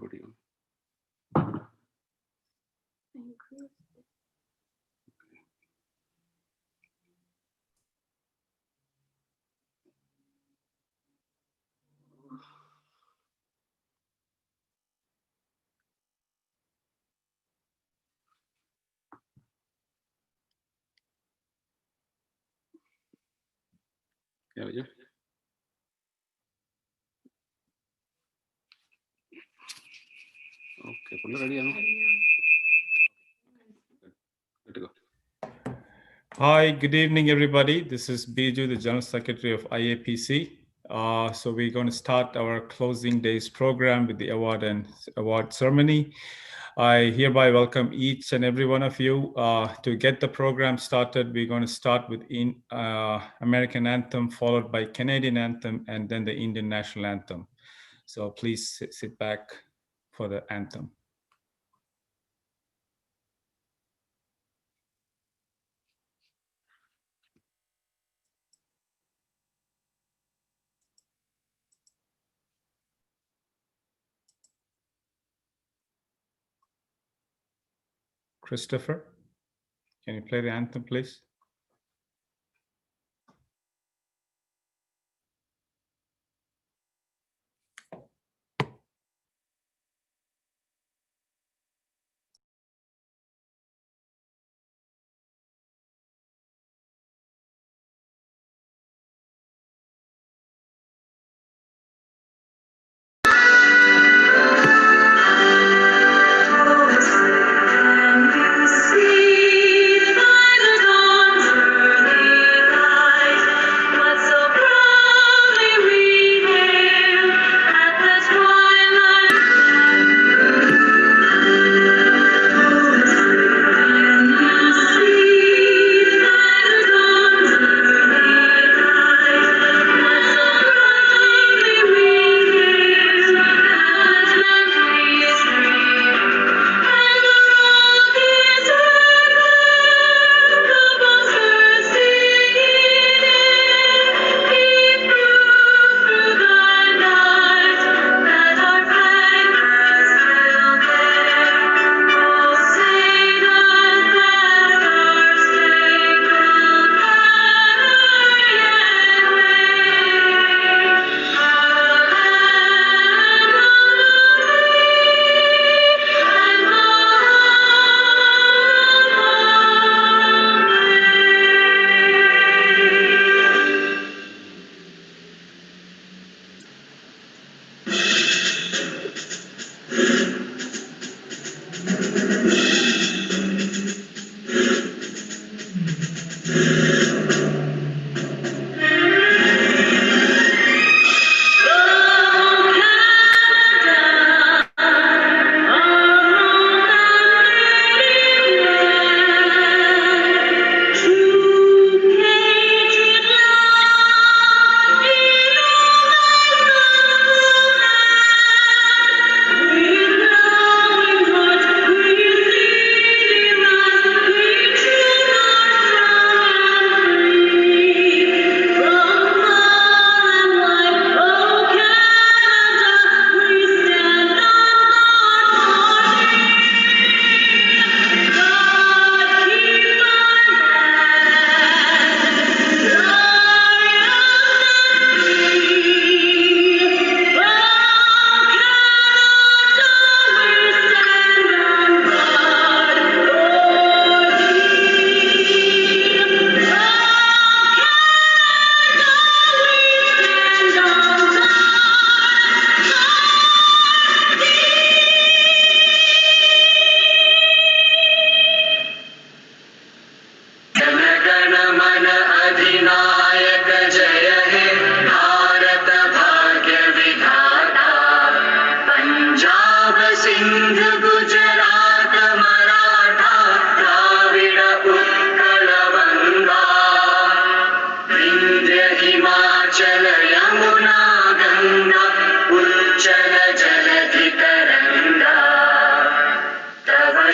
audio. Yeah, yeah. Okay, ready? Good to go. Hi, good evening, everybody. This is Biju, the General Secretary of IAPC. So we're going to start our closing days program with the award ceremony. I hereby welcome each and every one of you. To get the program started, we're going to start with American anthem, followed by Canadian anthem, and then the Indian national anthem. So please sit back for the anthem. Christopher, can you play the anthem, please?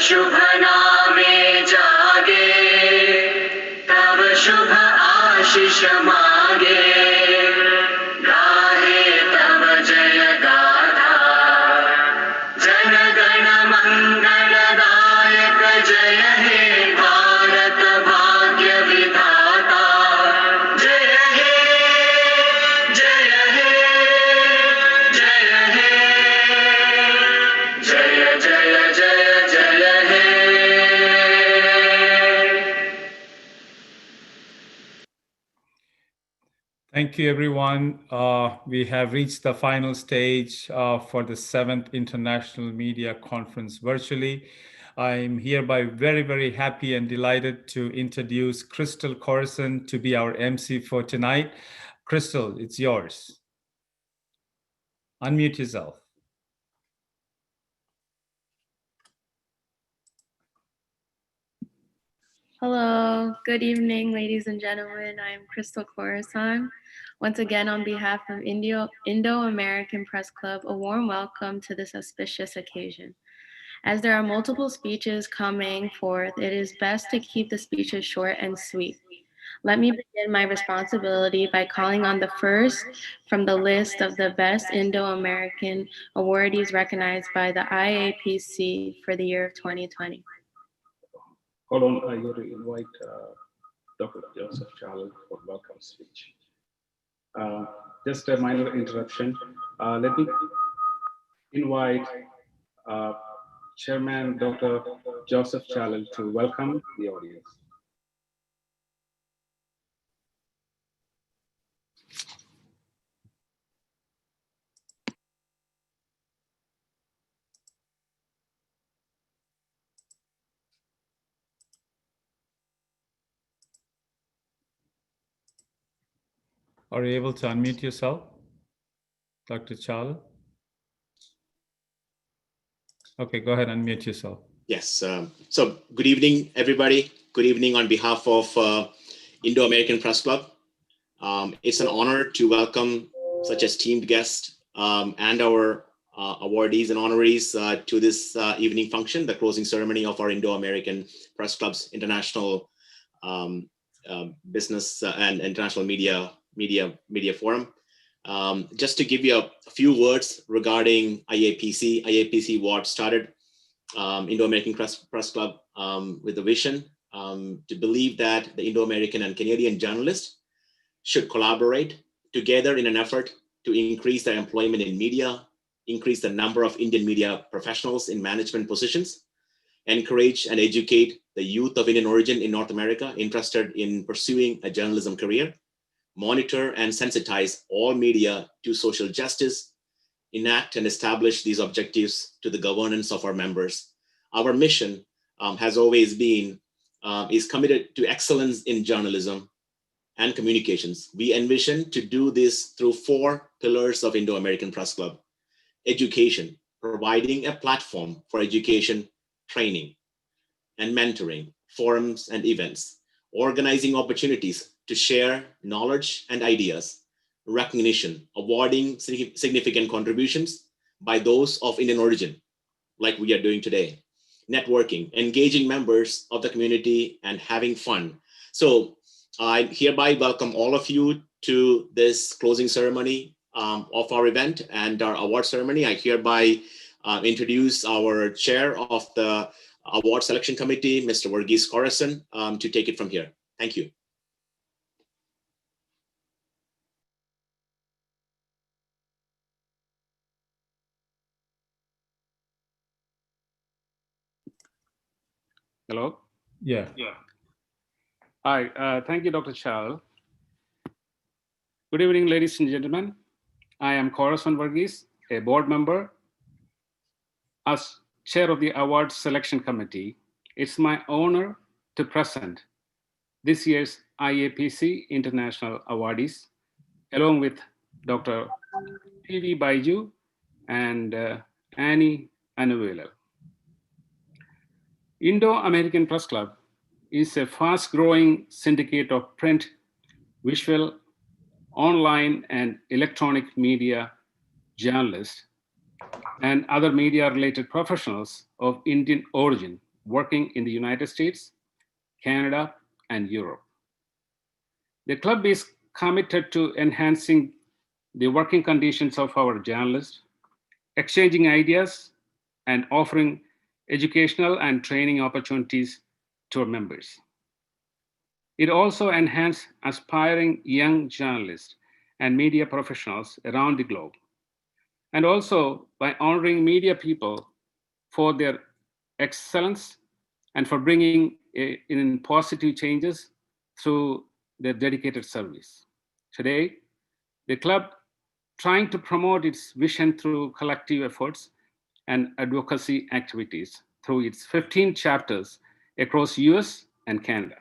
शुभ नामे जागे, तब शुभ आशीष मागे, गाहे तब जय गाथा, Thank you, everyone. We have reached the final stage for the 7th International Media Conference virtually. I'm hereby very, very happy and delighted to introduce Crystal Corson to be our MC for tonight. Crystal, it's yours. Unmute yourself. Hello, good evening, ladies and gentlemen. I am Crystal Corson. Once again, on behalf of Indo-American Press Club, a warm welcome to this auspicious occasion. As there are multiple speeches coming forth, it is best to keep the speeches short and sweet. Let me begin my responsibility by calling on the first from the list of the best Indo-American awardees recognized by the IAPC for the year of 2020. Hold on, I got to invite Dr. Joseph Charles for welcome speech. Just a minor interruption. Let me invite Chairman Dr. Joseph Charles to welcome the audience. Are you able to unmute yourself, Dr. Charles? Okay, go ahead, unmute yourself. Yes, so good evening, everybody. Good evening on behalf of Indo-American Press Club. It's an honor to welcome such esteemed guests and our awardees and honorees to this evening function, the closing ceremony of our Indo-American Press Club's International Business and International Media Forum. Just to give you a few words regarding IAPC. IAPC what started Indo-American Press Club with a vision to believe that the Indo-American and Canadian journalists should collaborate together in an effort to increase their employment in media, increase the number of Indian media professionals in management positions, encourage and educate the youth of Indian origin in North America interested in pursuing a journalism career, monitor and sensitize all media to social justice, enact and establish these objectives to the governance of our members. Our mission has always been, is committed to excellence in journalism and communications. We envision to do this through 4 pillars of Indo-American Press Club. Education, providing a platform for education, training, and mentoring, forums and events, organizing opportunities to share knowledge and ideas, recognition, awarding significant contributions by those of Indian origin, like we are doing today, networking, engaging members of the community, and having fun. So I hereby welcome all of you to this closing ceremony of our event and our award ceremony. I hereby introduce our chair of the award selection committee, Mr. Verghese Corson, to take it from here. Thank you. Hello? Yeah. Hi, thank you, Dr. Charles. Good evening, ladies and gentlemen. I am Corson Verghese, a board member. As chair of the award selection committee, it's my honor to present this year's IAPC International Awardees, along with Dr. P.V. Baiju and Annie Anuela. Indo-American Press Club is a fast-growing syndicate of print, visual, online, and electronic media journalists and other media-related professionals of Indian origin working in the United States, Canada, and Europe. The club is committed to enhancing the working conditions of our journalists, exchanging ideas, and offering educational and training opportunities to our members. It also enhances aspiring young journalists and media professionals around the globe, and also by honoring media people for their excellence and for bringing in positive changes through their dedicated service. Today, The club trying to promote its vision through collective efforts and advocacy activities through its 15 chapters across US and Canada.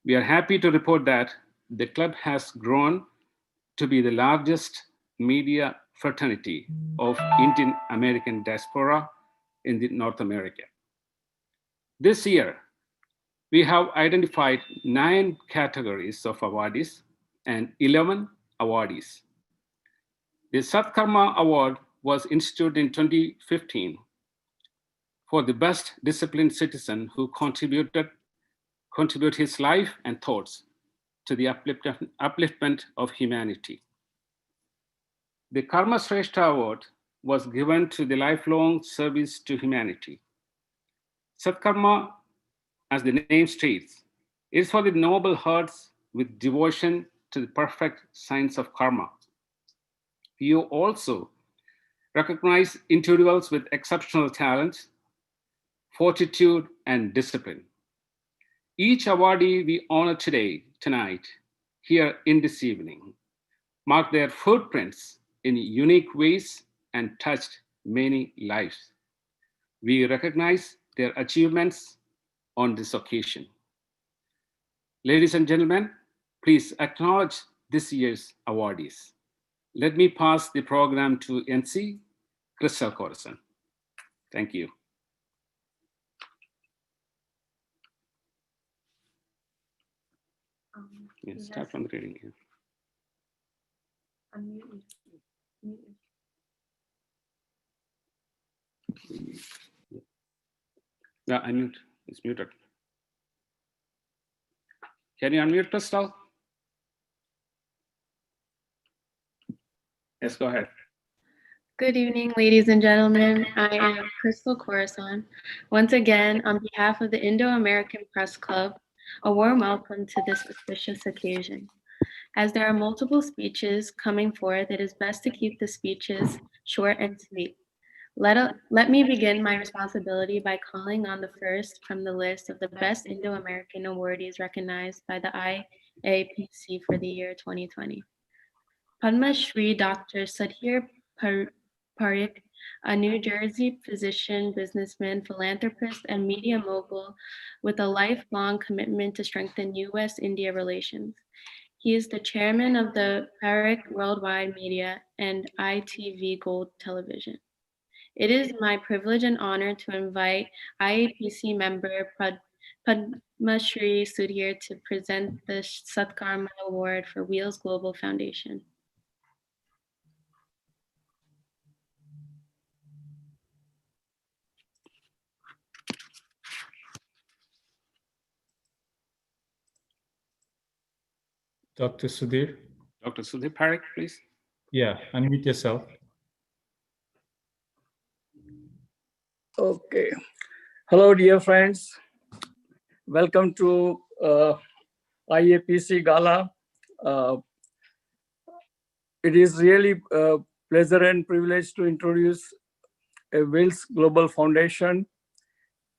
We are happy to report that the club has grown to be the largest media fraternity of Indian American diaspora in North America. This year, we have identified 9 categories of awardees and 11 awardees. The Satkarma Award was instituted in 2015 for the best disciplined citizen who contribute his life and thoughts to the upliftment of humanity. The Karma Shrestha Award was given to the lifelong service to humanity. Satkarma, as the name states, is for the noble hearts with devotion to the perfect science of karma. You also recognize individuals with exceptional talents, fortitude, and discipline. Each awardee we honor tonight, here in this evening, mark their footprints in unique ways and touched many lives. We recognize their achievements on this occasion. Ladies and gentlemen, please acknowledge this year's awardees. Let me pass the program to NC Crystal Corson. Thank you. Yes, start from the reading here. Yeah, unmute. It's muted. Can you unmute, Crystal? Yes, go ahead. Good evening, ladies and gentlemen. I am Crystal Corazon. Once again, on behalf of the Indo-American Press Club, a warm welcome to this auspicious occasion. As there are multiple speeches coming forth, it is best to keep the speeches short and sweet. Let me begin my responsibility by calling on the first from the list of the best Indo-American awardees recognized by the IAPC for the year 2020. Padma Shri Dr. Sudhir Parikh, a New Jersey physician, businessman, philanthropist, and media mogul with a lifelong commitment to strengthen U.S.-India relations. He is the chairman of the Parikh Worldwide Media and ITV Gold Television. It is my privilege and honor to invite IAPC member Padma Shri Sudhir to present the Satkarma Award for Wheels Global Foundation. Dr. Sudhir? Dr. Sudhir Parikh, please. Yeah, unmute yourself. Okay. Hello, dear friends. Welcome to IAPC Gala. It is really a pleasure and privilege to introduce a Wheels Global Foundation.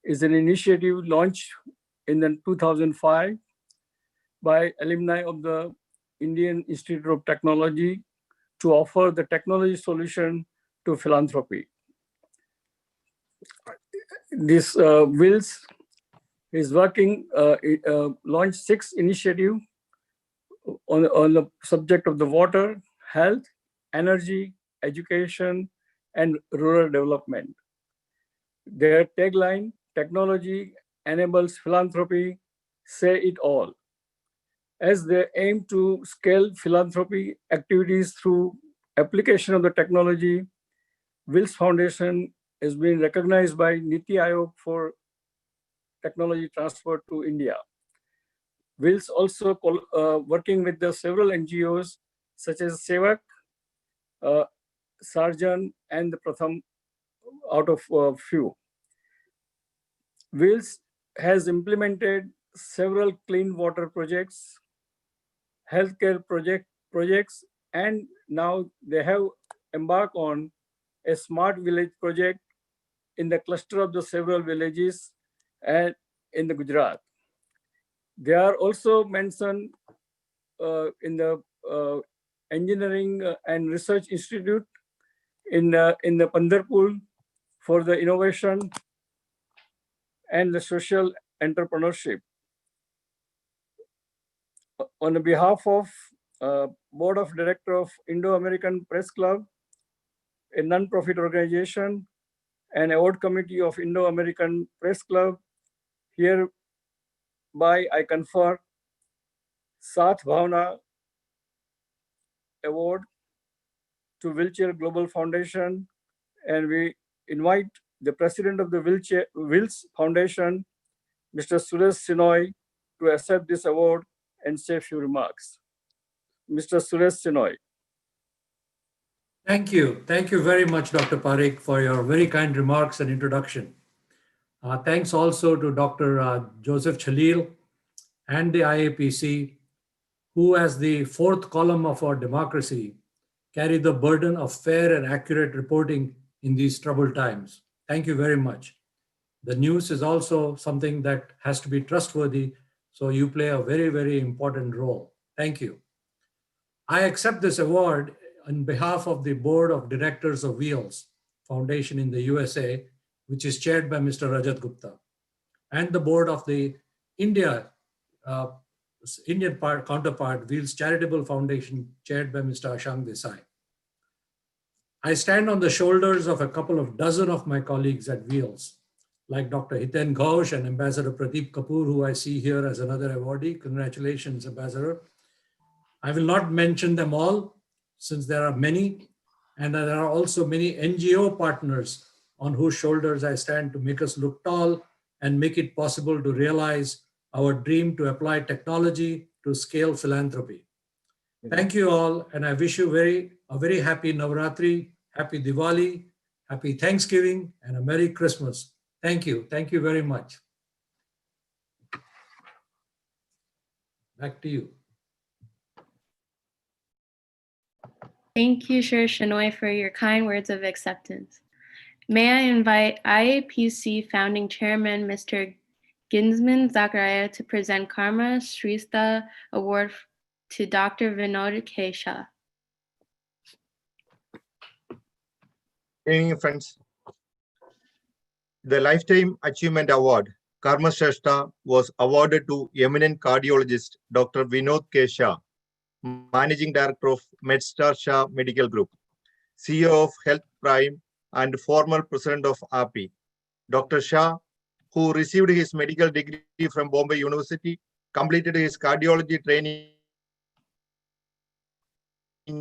Is an initiative launched in 2005 by alumni of the Indian Institute of Technology to offer the technology solution to philanthropy. This Wheels is working, launched 6 initiatives on the subject of the water, health, energy, education, and rural development. Their tagline, technology enables philanthropy, say it all. As they aim to scale philanthropy activities through application of the technology, Wheels Foundation has been recognized by Niti Aayog for technology transfer to India. Wheels also working with the several NGOs such as Sevak, Sarjan, and the Pratham out of few. Wheels has implemented several clean water projects, healthcare projects, and now they have embarked on a smart village project in the cluster of the several villages and in the Gujarat. They are also mentioned in the Engineering and Research Institute in the Pandharpur for the innovation and the social entrepreneurship. On behalf of Board of Director of Indo-American Press Club, a non-profit organization, and Award Committee of Indo-American Press Club, hereby I confer Saath Bhavna Award to Wheelchair Global Foundation, and we invite the President of the Wheels Foundation, Mr. Suresh Sinoy, to accept this award and say a few remarks. Mr. Suresh Sinoy. Thank you. Thank you very much, Dr. Parekh, for your very kind remarks and introduction. Thanks also to Dr. Joseph Chalil and the IAPC, who, as the fourth column of our democracy, carry the burden of fair and accurate reporting in these troubled times. Thank you very much. The news is also something that has to be trustworthy, so you play a very, very important role. Thank you. I accept this award on behalf of the Board of Directors of Wheels Foundation in the USA, which is chaired by Mr. Rajat Gupta, and the board of the Indian counterpart, Wheels Charitable Foundation, chaired by Mr. Ashank Desai. I stand on the shoulders of a couple of dozen of my colleagues at Wheels, like Dr. Hiten Ghosh and Ambassador Pradeep Kapoor, who I see here as another awardee. Congratulations, Ambassador. I will not mention them all, since there are many, and there are also many NGO partners on whose shoulders I stand to make us look tall and make it possible to realize our dream to apply technology to scale philanthropy. Thank you all, and I wish you a very happy Navratri, happy Diwali, happy Thanksgiving, and a Merry Christmas. Thank you. Thank you very much. Back to you. Thank you, Shir Shinoy, for your kind words of acceptance. May I invite IAPC founding chairman, Mr. Ginsman Zachariah, to present Karma Shrestha Award to Dr. Vinod Kesha. Good evening, friends. The Lifetime Achievement Award, Karma Shrestha, was awarded to eminent cardiologist Dr. Vinod Kesha, Managing Director of MedStar Shah Medical Group, CEO of Health Prime, and former President of IAPC. Dr. Shah, who received his medical degree from Bombay University, completed his cardiology training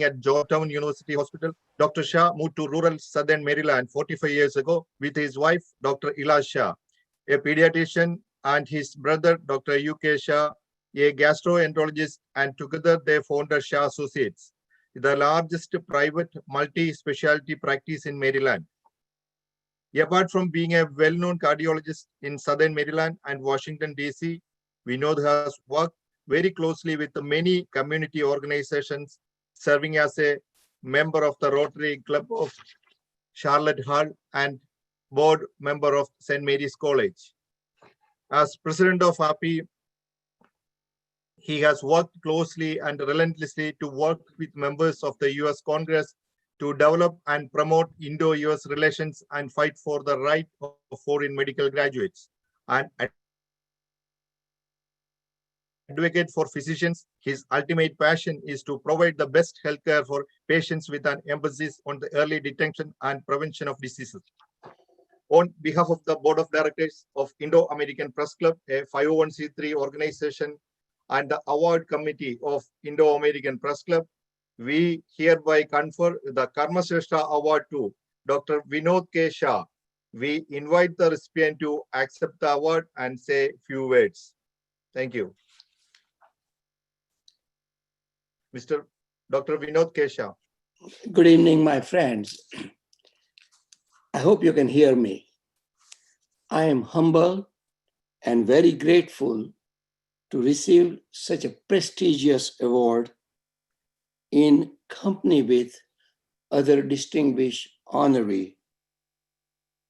at Georgetown University Hospital. Dr. Shah moved to rural southern Maryland 45 years ago with his wife, Dr. Ila Shah, a pediatrician, and his brother, Dr. UK Shah, a gastroenterologist, and together they founded Shah Associates, the largest private multi-specialty practice in Maryland. Apart from being a well-known cardiologist in Southern Maryland and Washington, D.C., Vinod has worked very closely with many community organizations, serving as a member of the Rotary Club of Charlotte Hall and board member of St. Mary's College. As president of IAPC, he has worked closely and relentlessly to work with members of the US Congress to develop and promote Indo-US relations and fight for the right of foreign medical graduates and advocate for physicians. His ultimate passion is to provide the best healthcare for patients with an emphasis on the early detection and prevention of diseases. On behalf of the Board of Directors of Indo-American Press Club, a 501c3 organization, and the award committee of Indo-American Press Club, we hereby confer the Karma Shrestha Award to Dr. Vinod Kesha. We invite the recipient to accept the award and say a few words. Thank you. Mr. Dr. Vinod Kesha. Good evening, my friends. I hope you can hear me. I am humble and very grateful to receive such a prestigious award in company with other distinguished honoree.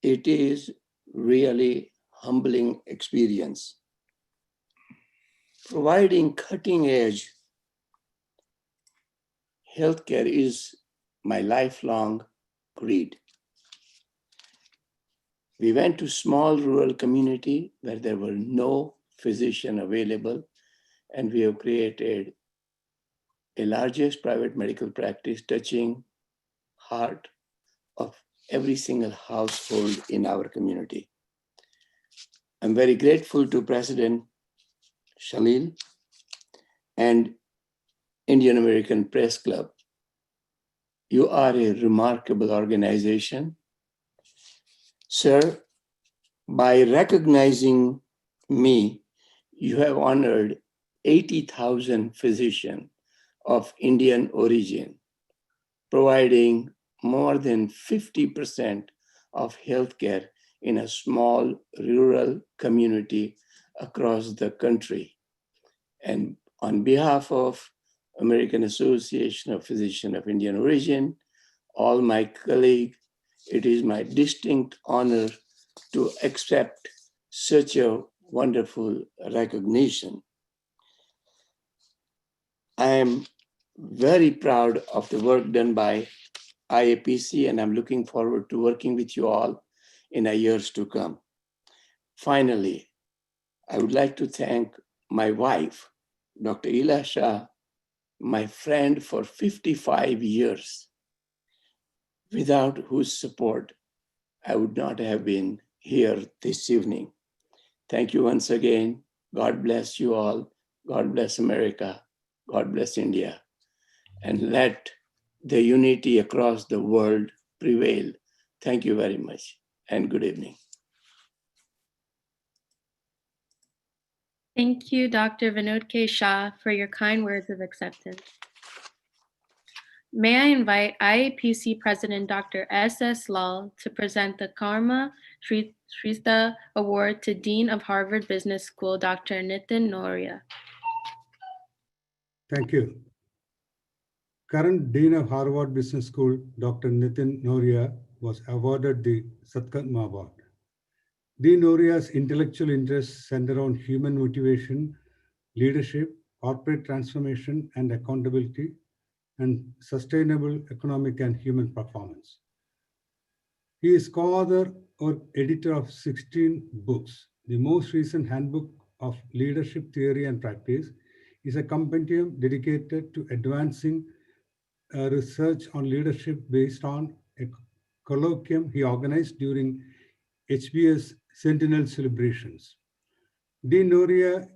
It is really humbling experience. Providing cutting edge healthcare is my lifelong creed. We went to small rural community where there were no physician available, and we have created a largest private medical practice touching heart of every single household in our community. I'm very grateful to President Shalil and Indian American Press Club. You are a remarkable organization. Sir, by recognizing me, you have honored 80,000 physicians of Indian origin, providing more than 50% of healthcare in a small rural community across the country. And on behalf of American Association of Physicians of Indian Origin, all my colleagues, it is my distinct honor to accept such a wonderful recognition. I am very proud of the work done by IAPC, and I'm looking forward to working with you all in the years to come. Finally, I would like to thank my wife, Dr. Ila Shah, my friend for 55 years, without whose support I would not have been here this evening. Thank you once again. God bless you all. God bless America. God bless India. And let the unity across the world prevail. Thank you very much, and good evening. Thank you, Dr. Vinod K. Shah, for your kind words of acceptance. May I invite IAPC President Dr. S.S. Lal to present the Karma Shrestha Award to Dean of Harvard Business School, Dr. Nitin Noria. Thank you. Current Dean of Harvard Business School, Dr. Nitin Noria, was awarded the Satkarma Award. Dean Noria's intellectual interests center on human motivation, leadership, corporate transformation and accountability, and sustainable economic and human performance. He is co-author or editor of 16 books. The most recent handbook of leadership theory and practice is a compendium dedicated to advancing research on leadership based on a colloquium he organized during HBS Centennial celebrations. Dean Noria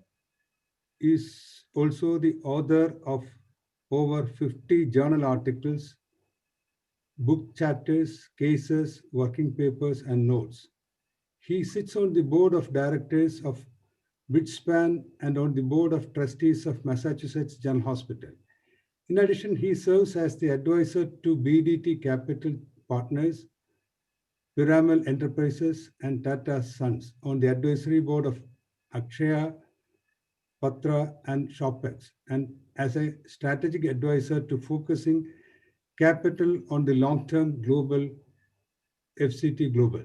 is also the author of over 50 journal articles, book chapters, cases, working papers, and notes. He sits on the board of directors of Bitspan and on the board of trustees of Massachusetts General Hospital. In addition, he serves as the advisor to BDT Capital Partners, Piramal Enterprises, and Tata Sons on the advisory board of Akshaya, Patra, and Shopex, and as a strategic advisor to focusing capital on the long-term global FCT Global.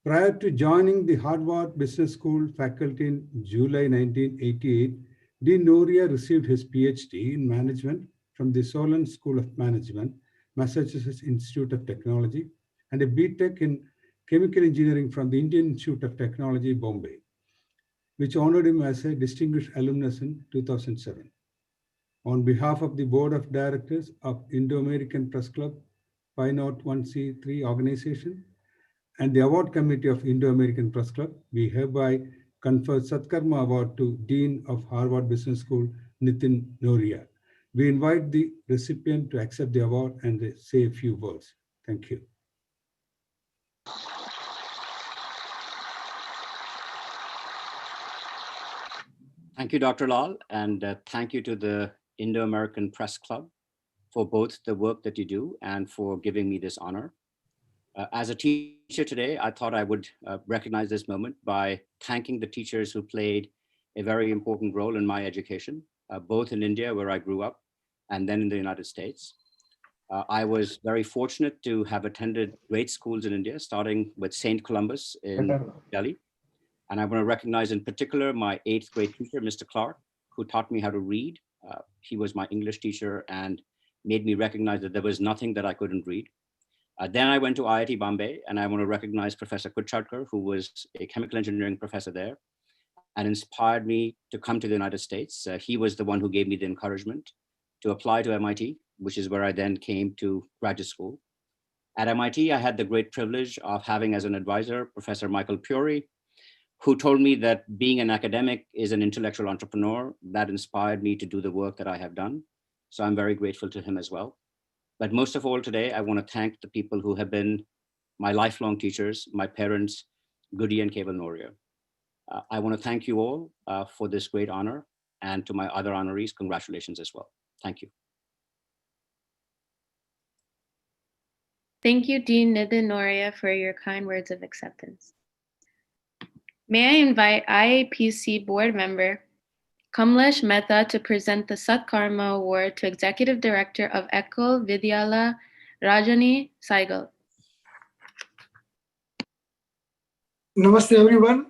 Prior to joining the Harvard Business School faculty in July 1988, Dean Noria received his PhD in management from the Solon School of Management, Massachusetts Institute of Technology, and a BTech in chemical engineering from the Indian Institute of Technology, Bombay, which honored him as a distinguished alumnus in 2007. On behalf of the Board of Directors of Indo-American Press Club, 501c3 organization, and the Award Committee of Indo-American Press Club, we hereby confer Satkarma Award to Dean of Harvard Business School, Nitin Noria. We invite the recipient to accept the award and say a few words. Thank you. Thank you, Dr. Lal, and thank you to the Indo-American Press Club for both the work that you do and for giving me this honor. As a teacher today, I thought I would recognize this moment by thanking the teachers who played a very important role in my education, both in India, where I grew up, and then in the United States. I was very fortunate to have attended great schools in India, starting with St. Columbus in Delhi. And I want to recognize in particular my 8th grade teacher, Mr. Clark, who taught me how to read. He was my English teacher and made me recognize that there was nothing that I couldn't read. Then I went to IIT Bombay, and I want to recognize Professor Kutchatkar, who was a chemical engineering professor there and inspired me to come to the United States. He was the one who gave me the encouragement to apply to MIT, which is where I then came to graduate school. At MIT, I had the great privilege of having as an advisor Professor Michael Puri, who told me that being an academic is an intellectual entrepreneur. That inspired me to do the work that I have done. So I'm very grateful to him as well. But most of all today, I want to thank the people who have been my lifelong teachers, my parents, Goody and Keval Noria. I want to thank you all for this great honor, and to my other honorees, congratulations as well. Thank you. Thank you, Dean Nitin Noria, for your kind words of acceptance. May I invite IAPC board member Kamlesh Mehta to present the Satkarma Award to Executive Director of Ekal Vidyalaya Rajani Saigal. Namaste, everyone.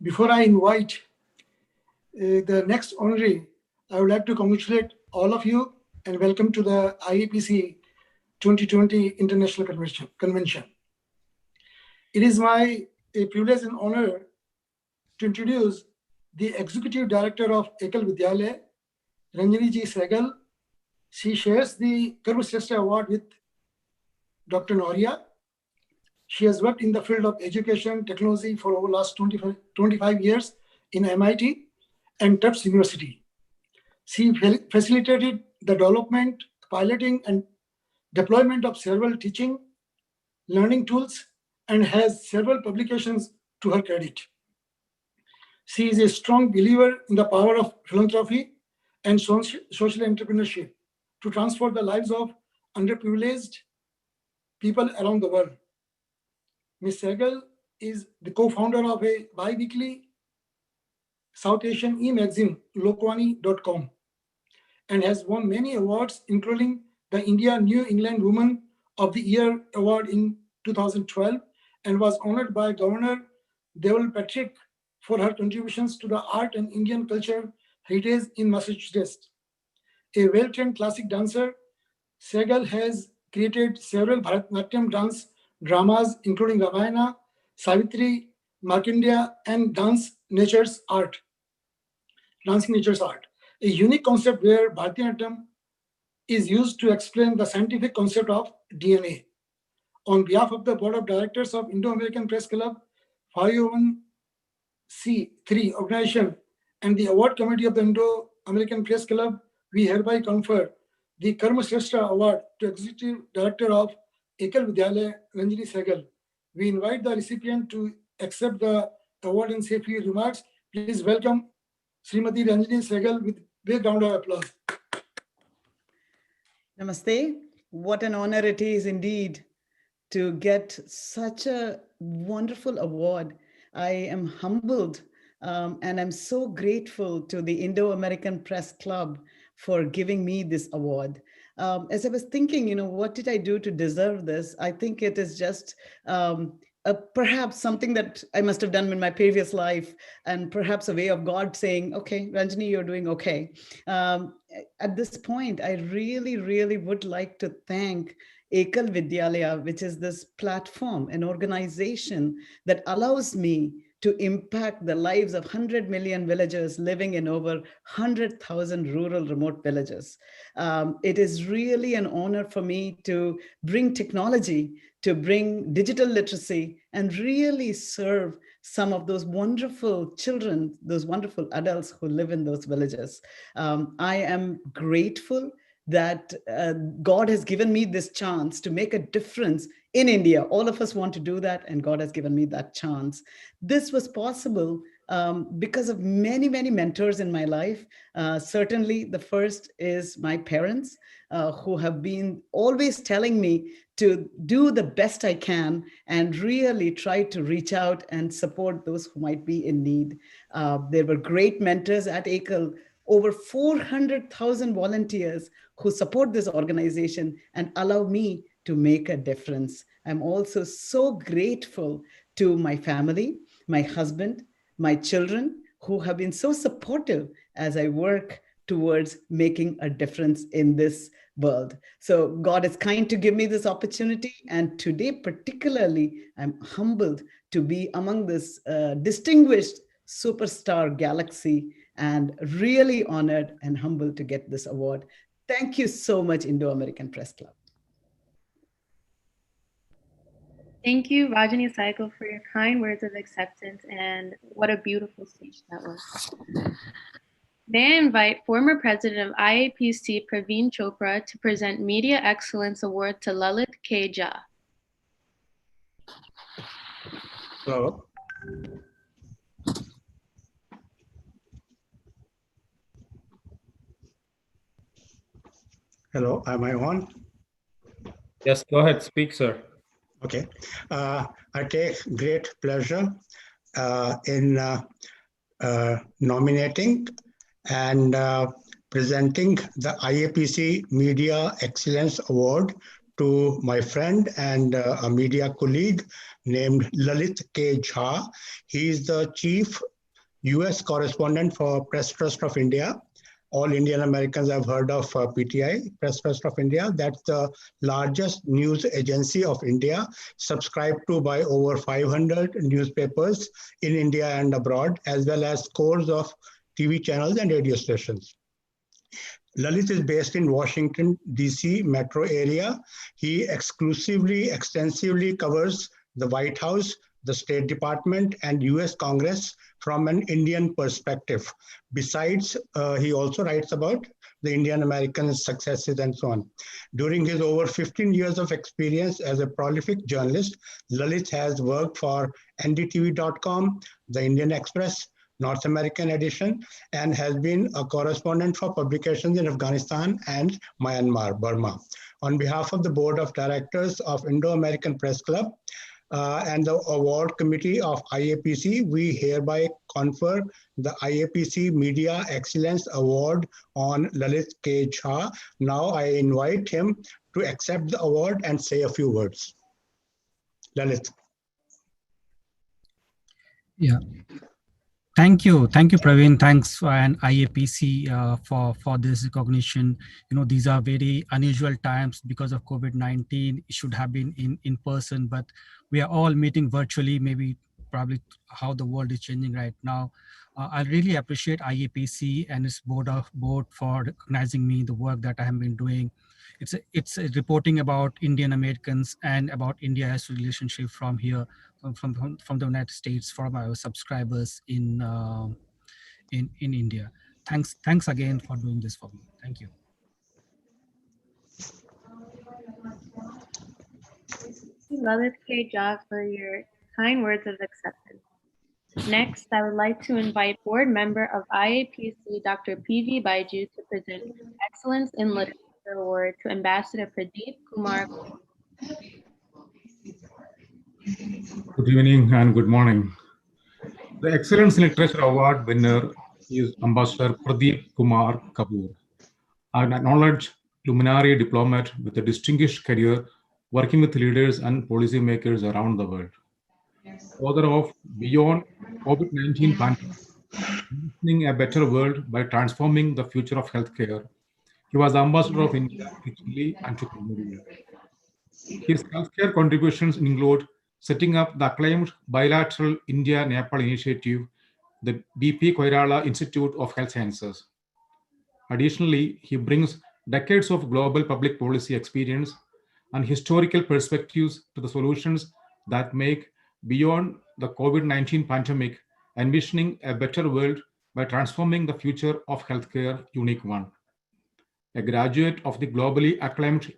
Before I invite the next honoree, I would like to congratulate all of you and welcome to the IAPC 2020 International Convention. It is my privilege and honor to introduce the Executive Director of Ekal Vidyalaya, Ranjani Ji Saigal. She shares the Karma Shrestha Award with Dr. Noria. She has worked in the field of education technology for over the last 25 years in MIT and Tufts University. She facilitated the development, piloting, and deployment of several teaching, learning tools, and has several publications to her credit. She is a strong believer in the power of philanthropy and social entrepreneurship to transform the lives of underprivileged people around the world. Ms. Saigal is the co-founder of a bi-weekly South Asian e-magazine, Lokwani.com, and has won many awards, including the India New England Woman of the Year Award in 2012, and was honored by Governor Deval Patrick for her contributions to the art and Indian culture heritage in Massachusetts. A well-trained classic dancer, Saigal has created several Bharatanatyam dance dramas, including Ramayana, Savitri, Markandeya, and Dancing Nature's Art, a unique concept where Bharatanatyam is used to explain the scientific concept of DNA. On behalf of the Board of Directors of Indo-American Press Club, 501c3 organization, and the Award Committee of the Indo-American Press Club, we hereby confer the Karma Shrestha Award to Executive Director of Ekal Vidyalaya, Ranjani Saigal. We invite the recipient to accept the award and say a few remarks. Please welcome Srimati Ranjani Saigal with a big round of applause. Namaste. What an honor it is indeed to get such a wonderful award. I am humbled and I'm so grateful to the Indo-American Press Club for giving me this award. As I was thinking, what did I do to deserve this? I think it is just perhaps something that I must have done in my previous life, and perhaps a way of God saying, okay, Ranjani, you're doing okay. At this point, I really, really would like to thank Ekal Vidyalaya, which is this platform, an organization that allows me to impact the lives of 100 million villagers living in over 100,000 rural remote villages. It is really an honor for me to bring technology, to bring digital literacy, and really serve some of those wonderful children, those wonderful adults who live in those villages. I am grateful that God has given me this chance to make a difference in India. All of us want to do that, and God has given me that chance. This was possible because of many, many mentors in my life. Certainly, the first is my parents, who have been always telling me to do the best I can and really try to reach out and support those who might be in need. There were great mentors at Ekal, over 400,000 volunteers who support this organization and allow me to make a difference. I'm also so grateful to my family, my husband, my children, who have been so supportive as I work towards making a difference in this world. So God is kind to give me this opportunity. And today, particularly, I'm humbled to be among this distinguished superstar galaxy and really honored and humbled to get this award. Thank you so much, Indo-American Press Club. Thank you, Rajani Saiko, for your kind words of acceptance, and what a beautiful speech that was. May I invite former president of IAPC, Praveen Chopra, to present Media Excellence Award to Lalit K. Jha. Hello. Hello, am I on? Yes, go ahead, speak, sir. Okay. I take great pleasure in nominating and presenting the IAPC Media Excellence Award to my friend and a media colleague named Lalit K. Jha. He is the chief US correspondent for Press Trust of India. All Indian Americans have heard of PTI, Press Trust of India. That's the largest news agency of India, subscribed to by over 500 newspapers in India and abroad, as well as scores of TV channels and radio stations. Lalit is based in Washington, D.C. metro area. He extensively covers the White House, the State Department, and US Congress from an Indian perspective. Besides, he also writes about the Indian American successes and so on. During his over 15 years of experience as a prolific journalist, Lalit has worked for ndtv.com, the Indian Express, North American edition, and has been a correspondent for publications in Afghanistan and Myanmar, Burma. On behalf of the Board of Directors of Indo-American Press Club, and the award committee of IAPC, we hereby confer the IAPC Media Excellence Award on Lalit K. Jha. Now I invite him to accept the award and say a few words. Lalit. Yeah. Thank you, Praveen. Thanks and IAPC for this recognition. You know, these are very unusual times because of COVID-19. It should have been in person, but we are all meeting virtually. Maybe probably how the world is changing right now. I really appreciate IAPC and its board for recognizing me the work that I have been doing. It's reporting about Indian Americans and about India's relationship from here, from the United States, from our subscribers in India. Thanks again for doing this for me. Thank you. Lalit K. Jha, for your kind words of acceptance. Next, I would like to invite board member of IAPC, Dr. P.V. Baiju, to present Excellence in Literature Award to Ambassador Pradeep Kumar. Good evening and good morning. The Excellence in Literature Award winner is Ambassador Pradeep Kumar Kapoor, an acknowledged luminary diplomat with a distinguished career working with leaders and policymakers around the world. Author of Beyond COVID-19 Pandemic, Envisioning a Better World by Transforming the Future of Healthcare, he was Ambassador of India to Chile and to Cambodia. His healthcare contributions include setting up the acclaimed bilateral India-Nepal initiative, the BP Koirala Institute of Health Sciences. Additionally, he brings decades of global public policy experience and historical perspectives to the solutions that make Beyond the COVID-19 Pandemic, Envisioning a Better World by Transforming the Future of Healthcare unique one. A graduate of the globally acclaimed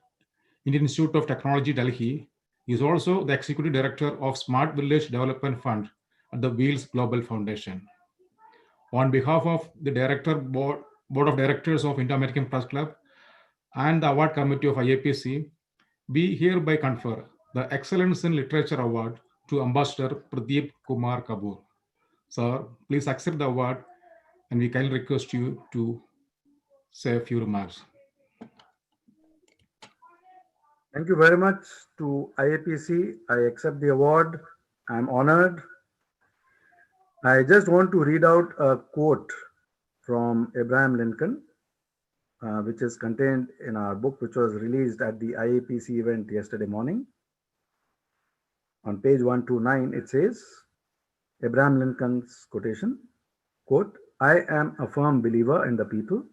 Indian Institute of Technology, Delhi, he is also the Executive Director of Smart Village Development Fund at the Wheels Global Foundation. On behalf of the Board of Directors of Indo-American Press Club and the Award Committee of IAPC, we hereby confer the Excellence in Literature Award to Ambassador Pradeep Kumar Kapoor. Sir, please accept the award and we kindly request you to say a few remarks. Thank you very much to IAPC. I accept the award. I'm honored. I just want to read out a quote from Abraham Lincoln. which is contained in our book, which was released at the IAPC event yesterday morning. On page 129, it says, Abraham Lincoln's quotation, quote, "I am a firm believer in the people.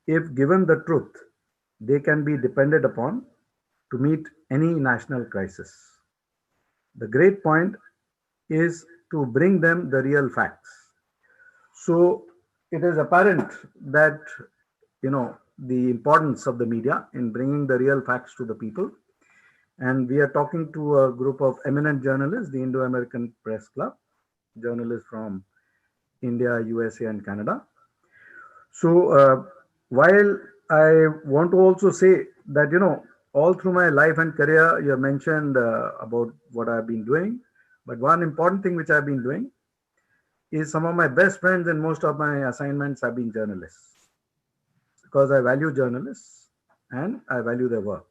If given the truth, they can be depended upon to meet any national crisis. The great point is to bring them the real facts." So it is apparent that, the importance of the media in bringing the real facts to the people. And we are talking to a group of eminent journalists, the Indo-American Press Club, journalists from India, USA, and Canada. So while I want to also say that, all through my life and career, you have mentioned about what I've been doing. But one important thing which I've been doing is some of my best friends and most of my assignments have been journalists, because I value journalists and I value their work.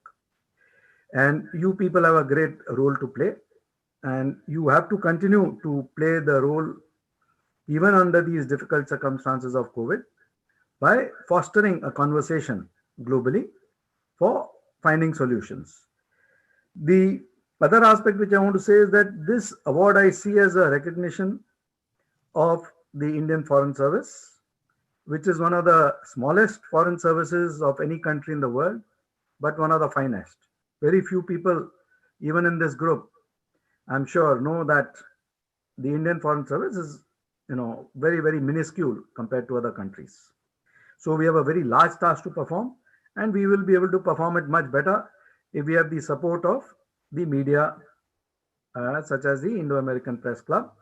And you people have a great role to play, and you have to continue to play the role even under these difficult circumstances of COVID by fostering a conversation globally for finding solutions. The other aspect which I want to say is that this award I see as a recognition of the Indian Foreign Service, which is one of the smallest foreign services of any country in the world, but one of the finest. Very few people, even in this group, I'm sure, know that the Indian Foreign Service is, very, very minuscule compared to other countries. So we have a very large task to perform, and we will be able to perform it much better if we have the support of the media, such as the Indo-American Press Club.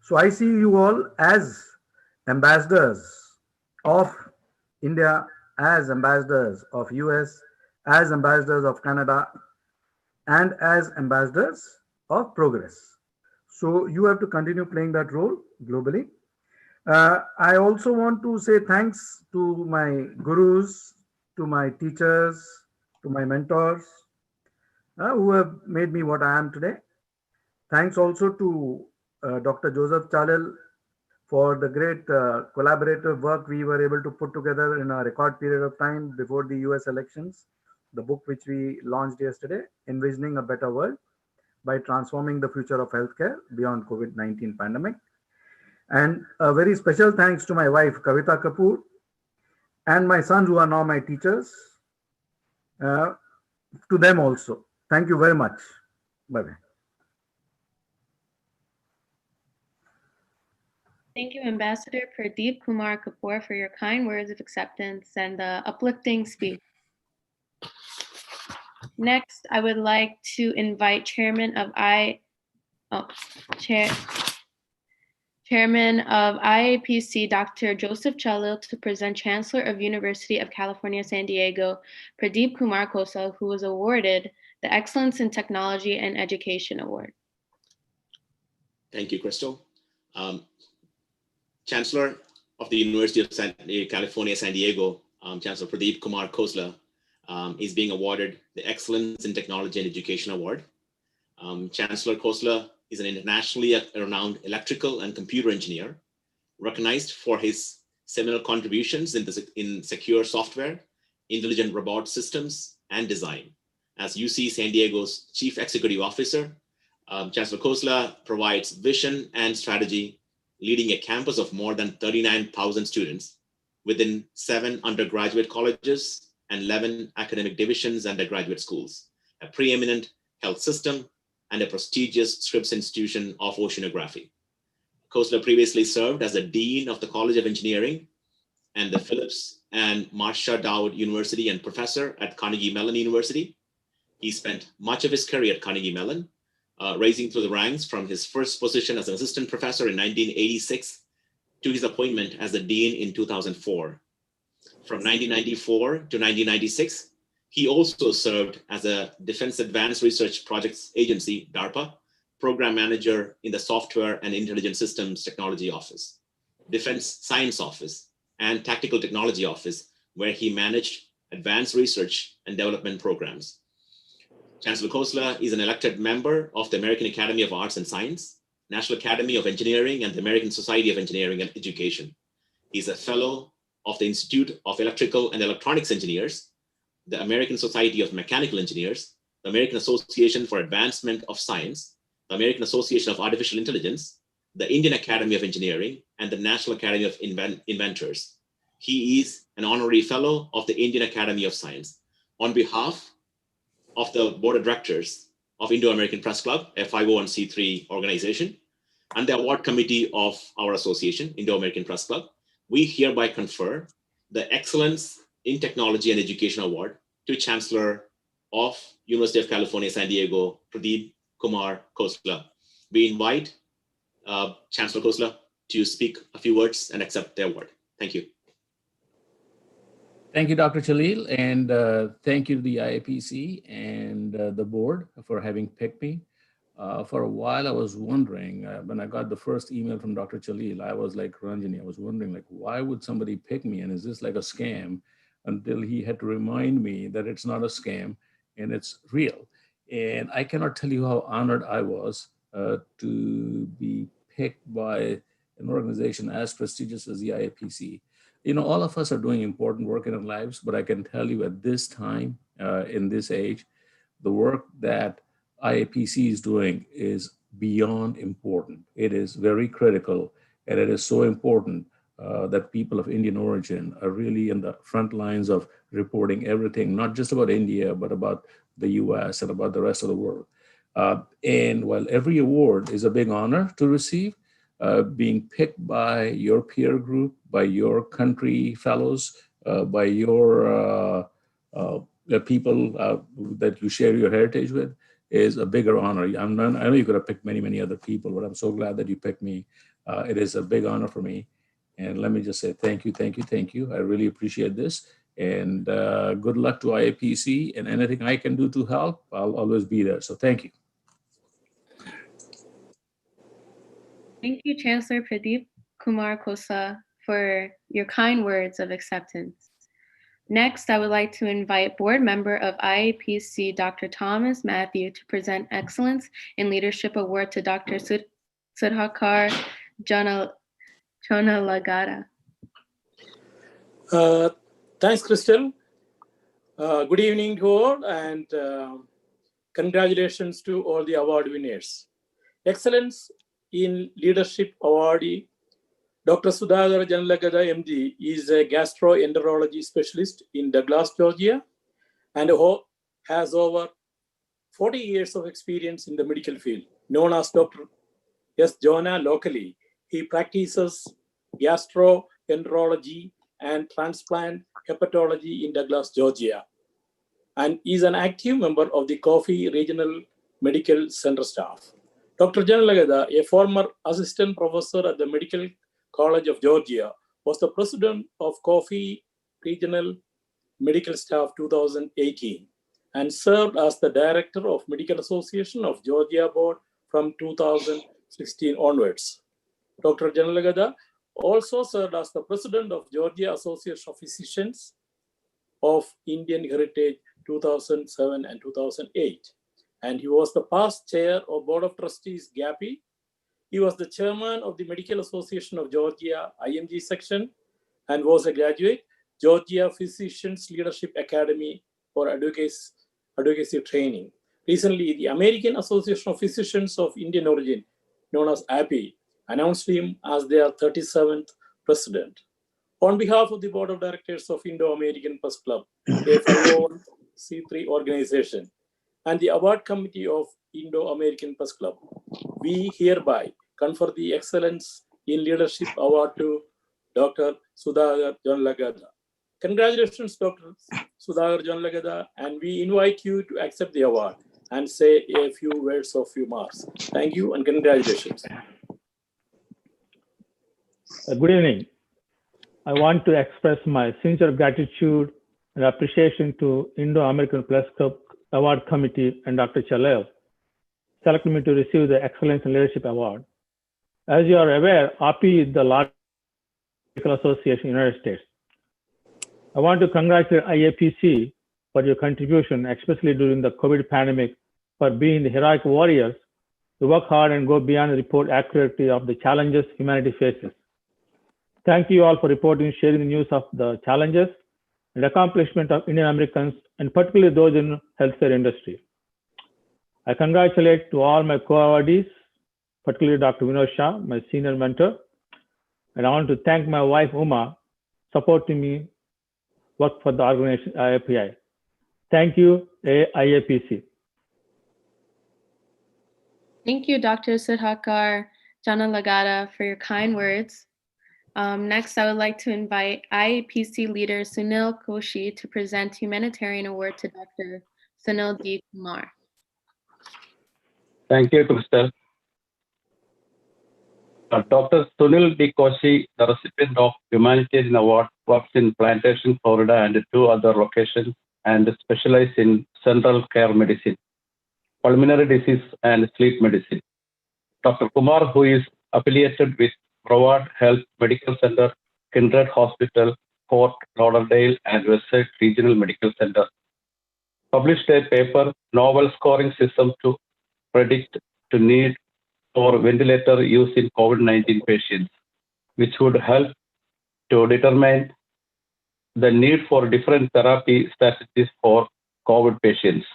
So I see you all as ambassadors of India, as ambassadors of US, as ambassadors of Canada, and as ambassadors of progress. So you have to continue playing that role globally. I also want to say thanks to my gurus, to my teachers, to my mentors, who have made me what I am today. Thanks also to Dr. Joseph Chalil for the great collaborative work we were able to put together in a record period of time before the US elections. The book which we launched yesterday, Envisioning a Better World by Transforming the Future of Healthcare Beyond COVID-19 Pandemic. And a very special thanks to my wife, Kavita Kapoor, and my sons who are now my teachers, to them also. Thank you very much. Bye-bye. Thank you, Ambassador Pradeep Kumar Kapoor, for your kind words of acceptance and the uplifting speech. Next, I would like to invite Chairman of IAPC, Dr. Joseph Chalil, to present Chancellor of University of California, San Diego, Pradeep Kumar Khosla, who was awarded the Excellence in Technology and Education Award. Thank you, Crystal. Chancellor of the University of California, San Diego, Chancellor Pradeep Kumar Khosla, is being awarded the Excellence in Technology and Education Award. Chancellor Khosla is an internationally renowned electrical and computer engineer, recognized for his seminal contributions in secure software, intelligent robot systems, and design. As UC San Diego's Chief Executive Officer, Chancellor Khosla provides vision and strategy, leading a campus of more than 39,000 students within 7 undergraduate colleges and 11 academic divisions and undergraduate schools, a preeminent health system, and a prestigious Scripps Institution of Oceanography. Khosla previously served as the Dean of the College of Engineering and the Phillips and Marcia Dowd University and professor at Carnegie Mellon University. He spent much of his career at Carnegie Mellon, rising through the ranks from his first position as an assistant professor in 1986 to his appointment as the Dean in 2004. From 1994 to 1996, he also served as a Defense Advanced Research Projects Agency, DARPA, program manager in the Software and Intelligent Systems Technology Office, Defense Science Office, and Tactical Technology Office, where he managed advanced research and development programs. Chancellor Khosla is an elected member of the American Academy of Arts and Science, National Academy of Engineering, and the American Society of Engineering and Education. He's a fellow of the Institute of Electrical and Electronics Engineers, the American Society of Mechanical Engineers, the American Association for Advancement of Science, the American Association of Artificial Intelligence, the Indian Academy of Engineering, and the National Academy of Inventors. He is an honorary fellow of the Indian Academy of Science. On behalf of the Board of Directors of Indo-American Press Club, a 501c3 organization, and the award committee of our association, Indo-American Press Club, we hereby confer the Excellence in Technology and Education Award to Chancellor of University of California, San Diego, Pradeep Kumar Khosla. We invite Chancellor Khosla to speak a few words and accept the award. Thank you. Thank you, Dr. Chalil, and thank you to the IAPC and the board for having picked me. For a while, I was wondering, when I got the first email from Dr. Chalil, I was like Ranjani, I was wondering, like, why would somebody pick me? And is this like a scam? Until he had to remind me that it's not a scam and it's real. And I cannot tell you how honored I was to be picked by an organization as prestigious as the IAPC. You know, all of us are doing important work in our lives, but I can tell you at this time, in this age, the work that IAPC is doing is beyond important. It is very critical, and it is so important that people of Indian origin are really in the front lines of reporting everything, not just about India, but about the US and about the rest of the world. And while every award is a big honor to receive, being picked by your peer group, by your country fellows, by your people that you share your heritage with, is a bigger honor. I know you could have picked many, many other people, but I'm so glad that you picked me. It is a big honor for me. And let me just say thank you, thank you, thank you. I really appreciate this. And good luck to IAPC, and anything I can do to help, I'll always be there. So thank you. Thank you, Chancellor Pradeep Kumar Khosla, for your kind words of acceptance. Next, I would like to invite board member of IAPC, Dr. Thomas Matthew, to present Excellence in Leadership Award to Dr. Sudhakar Chonalagada. Thanks, Crystal. Good evening to all, and congratulations to all the award winners. Excellence in Leadership awardee Dr. Sudhakar Chonalagada, MD, is a gastroenterology specialist in Douglas, Georgia, and has over 40 years of experience in the medical field. Known as Dr. S. Jonah locally, he practices gastroenterology and transplant hepatology in Douglas, Georgia, and is an active member of the Coffee Regional Medical Center staff. Dr. Chonalagada, a former assistant professor at the Medical College of Georgia, was the president of Coffee Regional Medical Staff 2018 and served as the director of Medical Association of Georgia Board from 2016 onwards. Dr. Chonalagada also served as the president of Georgia Association of Physicians of Indian Heritage 2007 and 2008. And he was the past chair of Board of Trustees, GAPI. He was the chairman of the Medical Association of Georgia, IMG section, and was a graduate, Georgia Physicians Leadership Academy for advocacy training. Recently, the American Association of Physicians of Indian origin, known as API, announced him as their 37th president. On behalf of the Board of Directors of Indo-American Press Club, a 501c3 organization, and the award committee of Indo-American Press Club, we hereby confer the Excellence in Leadership Award to Dr. Sudhakar Chonalagada. Congratulations, Dr. Sudhakar Chonalagada, and we invite you to accept the award and say a few words of remarks. Thank you and congratulations. Good evening. I want to express my sincere gratitude and appreciation to Indo-American Press Club Award Committee and Dr. Chalil selected me to receive the Excellence in Leadership Award. As you are aware, API is the largest medical association in the United States. I want to congratulate IAPC for your contribution, especially during the COVID pandemic, for being the heroic warriors to work hard and go beyond the report accurately of the challenges humanity faces. Thank you all for reporting, sharing the news of the challenges and accomplishment of Indian Americans, and particularly those in healthcare industry. I congratulate to all my co-awardees, particularly Dr. Vinod Shah, my senior mentor. And I want to thank my wife, Uma, supporting me work for the organization IAPI. Thank you, IAPC. Thank you, Dr. Sudhakar Janalagada, for your kind words. Next, I would like to invite IAPC leader Sunil Koshi to present Humanitarian Award to Dr. Sunil D. Kumar. Thank you, Crystal. Dr. Sunil D. Koshi, the recipient of Humanitarian Award, works in Plantation, Florida, and 2 other locations, and specializes in central care medicine, pulmonary disease, and sleep medicine. Dr. Kumar, who is affiliated with Broward Health Medical Center, Kindred Hospital, Fort Lauderdale, and Westside Regional Medical Center, published a paper, Novel Scoring System to Predict to Need for Ventilator Use in COVID-19 Patients, which would help to determine the need for different therapy strategies for COVID patients.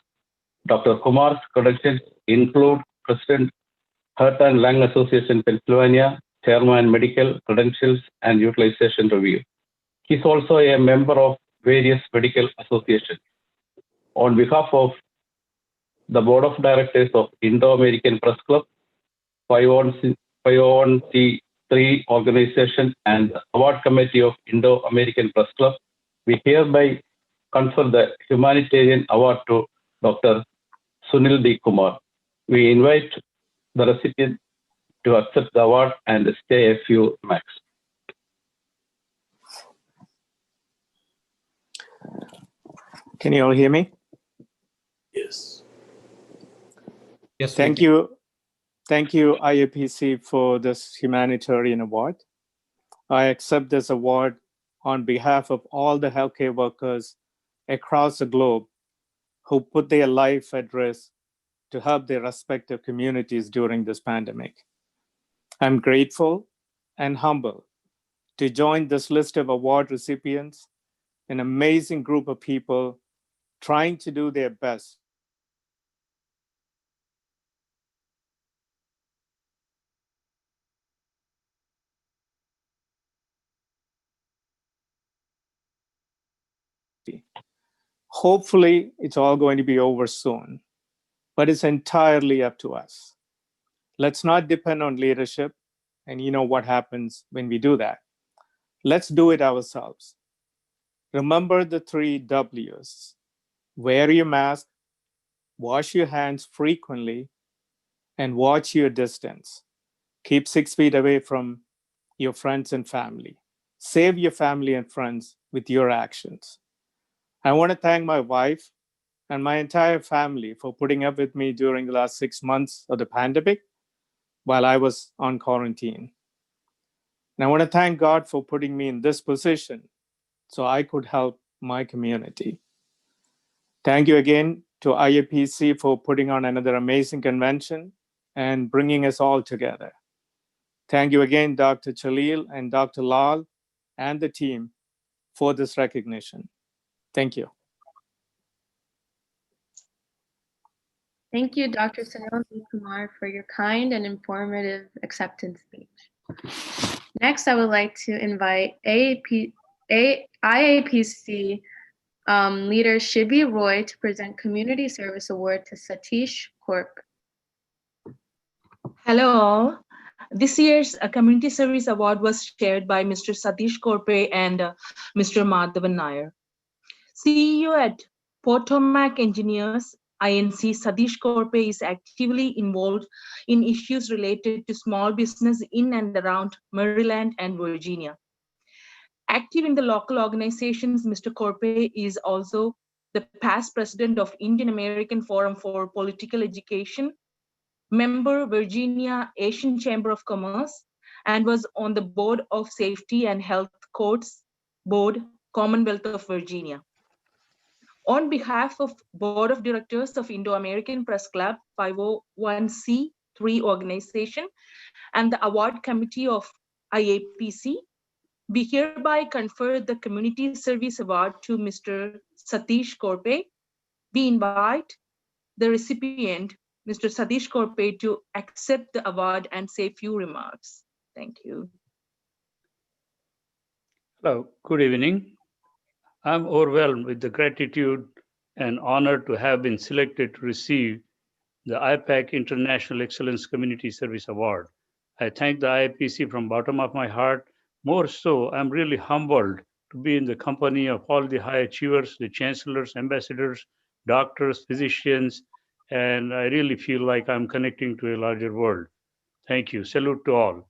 Dr. Kumar's credentials include President Heart and Lung Association Pennsylvania, Chairman Medical Credentials and Utilization Review. He is also a member of various medical associations. On behalf of the Board of Directors of Indo-American Press Club, 501c3 organization, and the Award Committee of Indo-American Press Club, we hereby confer the Humanitarian Award to Dr. Sunil D. Kumar. We invite the recipient to accept the award and stay a few max. Can you all hear me? Yes. Yes. Thank you. Thank you, IAPC, for this humanitarian award. I accept this award on behalf of all the healthcare workers across the globe who put their life at risk to help their respective communities during this pandemic. I'm grateful and humbled to join this list of award recipients, an amazing group of people trying to do their best Hopefully, it's all going to be over soon, but it's entirely up to us. Let's not depend on leadership, and you know what happens when we do that. Let's do it ourselves. Remember the 3 W's. Wear your mask, wash your hands frequently, and watch your distance. Keep 6 feet away from your friends and family. Save your family and friends with your actions. I want to thank my wife and my entire family for putting up with me during the last 6 months of the pandemic while I was on quarantine. And I want to thank God for putting me in this position so I could help my community. Thank you again to IAPC for putting on another amazing convention and bringing us all together. Thank you again, Dr. Chalil and Dr. Lal and the team for this recognition. Thank you. Thank you, Dr. Sunil D. Kumar, for your kind and informative acceptance speech. Next, I would like to invite IAPC leader Shibi Roy to present Community Service Award to Satish Korp. Hello all. This year's Community Service Award was shared by Mr. Satish Korpe and Mr. Madhavan Nair. CEO at Potomac Engineers, INC, Satish Korpe is actively involved in issues related to small business in and around Maryland and Virginia. Active in the local organizations, Mr. Korpe is also the past president of Indian American Forum for Political Education, member Virginia Asian Chamber of Commerce, and was on the Board of Safety and Health Courts Board, Commonwealth of Virginia. On behalf of Board of Directors of Indo-American Press Club, 501c3 organization, and the Award Committee of IAPC, We hereby confer the Community Service Award to Mr. Satish Korpe. We invite the recipient, Mr. Satish Korpe, to accept the award and say a few remarks. Thank you. Hello, good evening. I'm overwhelmed with the gratitude and honor to have been selected to receive the IPAC International Excellence Community Service Award. I thank the IAPC from bottom of my heart. More so, I'm really humbled to be in the company of all the high achievers, the chancellors, ambassadors, doctors, physicians, and I really feel like I'm connecting to a larger world. Thank you. Salute to all.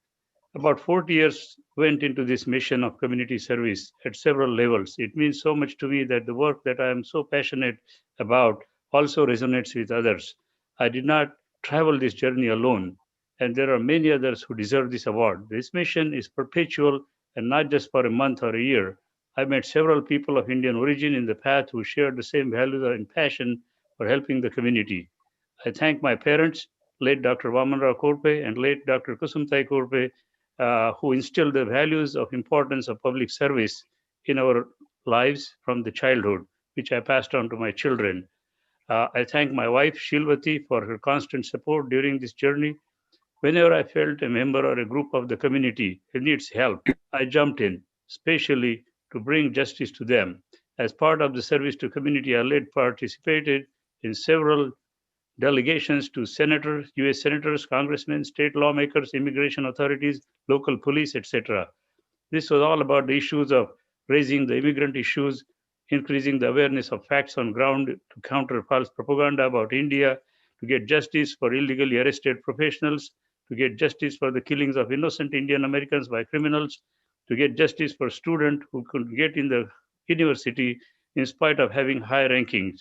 About 40 years went into this mission of community service at several levels. It means so much to me that the work that I am so passionate about also resonates with others. I did not travel this journey alone, and there are many others who deserve this award. This mission is perpetual and not just for a month or a year. I met several people of Indian origin in the path who shared the same values and passion for helping the community. I thank my parents, late Dr. Vamanrao Korpe and late Dr. Kusumtai Korpe, who instilled the values of importance of public service in our lives from the childhood, which I passed on to my children. I thank my wife, Shilvati, for her constant support during this journey. Whenever I felt a member or a group of the community who needs help, I jumped in, especially to bring justice to them. As part of the service to community, I led participated in several delegations to senators, US senators, congressmen, state lawmakers, immigration authorities, local police, etc. This was all about the issues of raising the immigrant issues, increasing the awareness of facts on ground to counter false propaganda about India, to get justice for illegally arrested professionals, to get justice for the killings of innocent Indian Americans by criminals, to get justice for students who could get in the university in spite of having high rankings.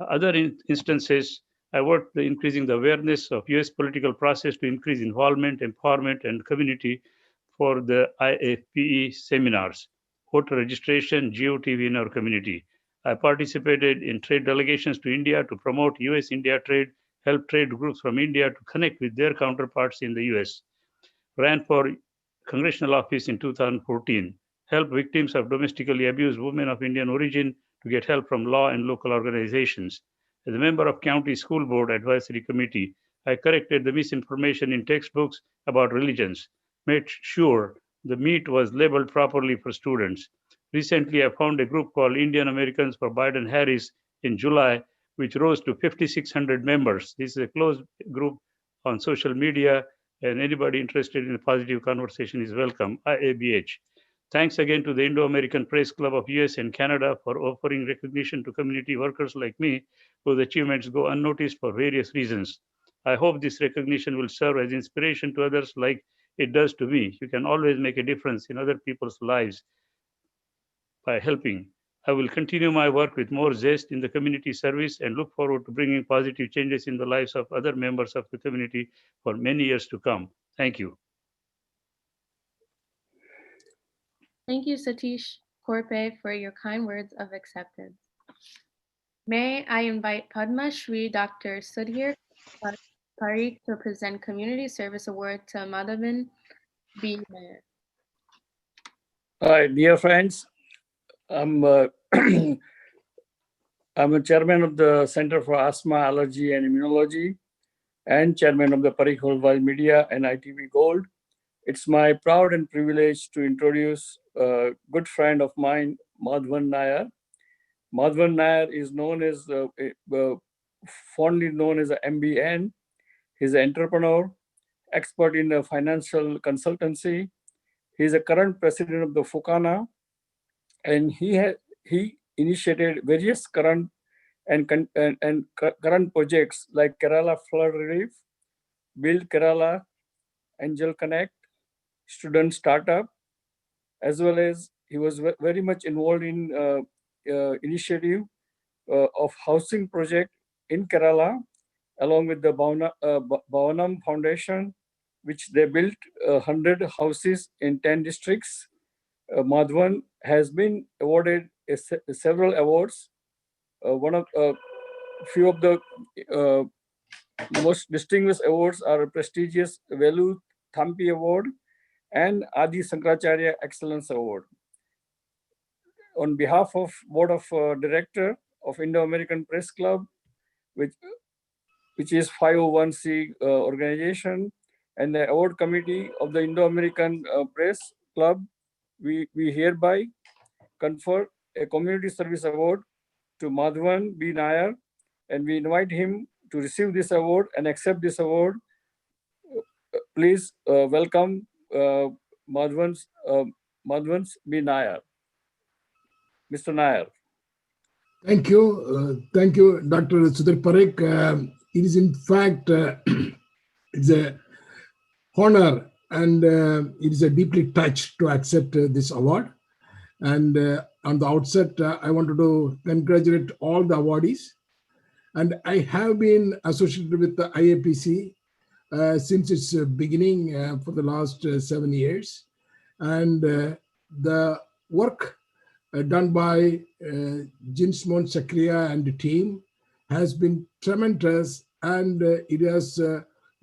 Other instances, I worked increasing the awareness of US political process to increase involvement, empowerment, and community for the IAPE seminars, voter registration, GeoTV in our community. I participated in trade delegations to India to promote US-India trade, help trade groups from India to connect with their counterparts in the US. Ran for congressional office in 2014, helped victims of domestically abused women of Indian origin to get help from law and local organizations. As a member of County School Board Advisory Committee, I corrected the misinformation in textbooks about religions, made sure the meat was labeled properly for students. Recently, I found a group called Indian Americans for Biden-Harris in July, which rose to 5,600 members. This is a closed group on social media, and anybody interested in a positive conversation is welcome, IABH. Thanks again to the Indo-American Press Club of US and Canada for offering recognition to community workers like me whose achievements go unnoticed for various reasons. I hope this recognition will serve as inspiration to others like it does to me. You can always make a difference in other people's lives by helping. I will continue my work with more zest in the community service and look forward to bringing positive changes in the lives of other members of the community for many years to come. Thank you. Thank you, Satish Korpe, for your kind words of acceptance. May I invite Padma Shri Dr. Sudhir Parikh to present Community Service Award to Madhavan B. Nair. Hi, dear friends. I'm I'm a chairman of the Center for Asthma, Allergy, and Immunology, and chairman of the Parikh Worldwide Media and ITV Gold. It's my proud and privilege to introduce a good friend of mine, Madhavan Nair. Madhavan Nair is known as fondly known as a MBN. He's an entrepreneur, expert in financial consultancy. He's a current president of the Fukana, and he initiated various current current projects like Kerala Flood Relief, Build Kerala, Angel Connect, Student Startup, as well as he was very much involved in initiative of housing project in Kerala, along with the Bhavanam Foundation, which they built 100 houses in 10 districts. Madhavan has been awarded several awards. One of few of the most distinguished awards are a prestigious Velu Thampi Award and Adi Sankaracharya Excellence Award. On behalf of Board of Director of Indo-American Press Club, which is 501c organization, and the award committee of the Indo-American Press Club, we hereby confer a community service award to Madhavan B. Nair, and we invite him to receive this award and accept this award. Please welcome Madhavan B. Nair. Mr. Nair. Thank you. Thank you, Dr. Sudhir Parekh. It is in fact, it's a honor and it is a deeply touched to accept this award. And on the outset, I wanted to congratulate all the awardees. And I have been associated with the IAPC since its beginning for the last 7 years. And the work done by Jinsmon Sakriya and the team has been tremendous, and it has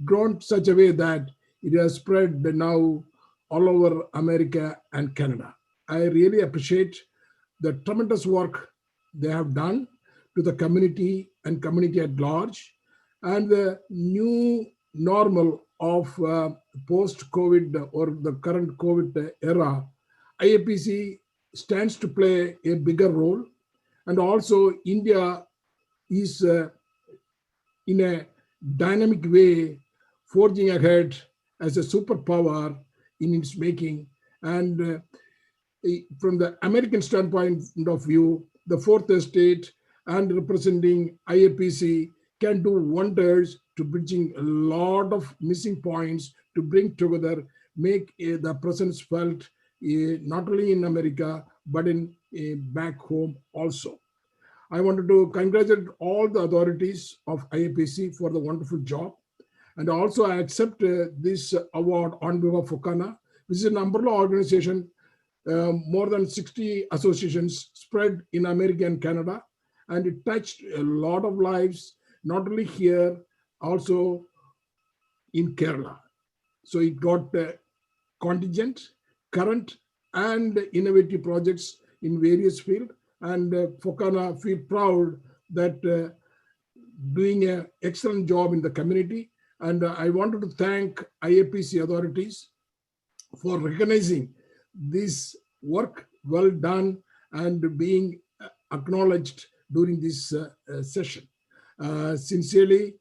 grown such a way that it has spread now all over America and Canada. I really appreciate the tremendous work they have done to the community and community at large, and the new normal of post-COVID or the current COVID era. IAPC stands to play a bigger role, and also India is in a dynamic way forging ahead as a superpower in its making. And from the American standpoint of view, the fourth estate and representing IAPC can do wonders to bridging a lot of missing points to bring together, make the presence felt not only in America, but in back home also. I wanted to congratulate all the authorities of IAPC for the wonderful job. And also I accept this award on behalf of FOCANA, which is an umbrella organization, more than 60 associations spread in America and Canada. And it touched a lot of lives, not only here, also in Kerala. So it got contingent, current, and innovative projects in various fields. And FOCANA feel proud that doing an excellent job in the community. And I wanted to thank IAPC authorities for recognizing this work well done and being acknowledged during this session. Sincerely,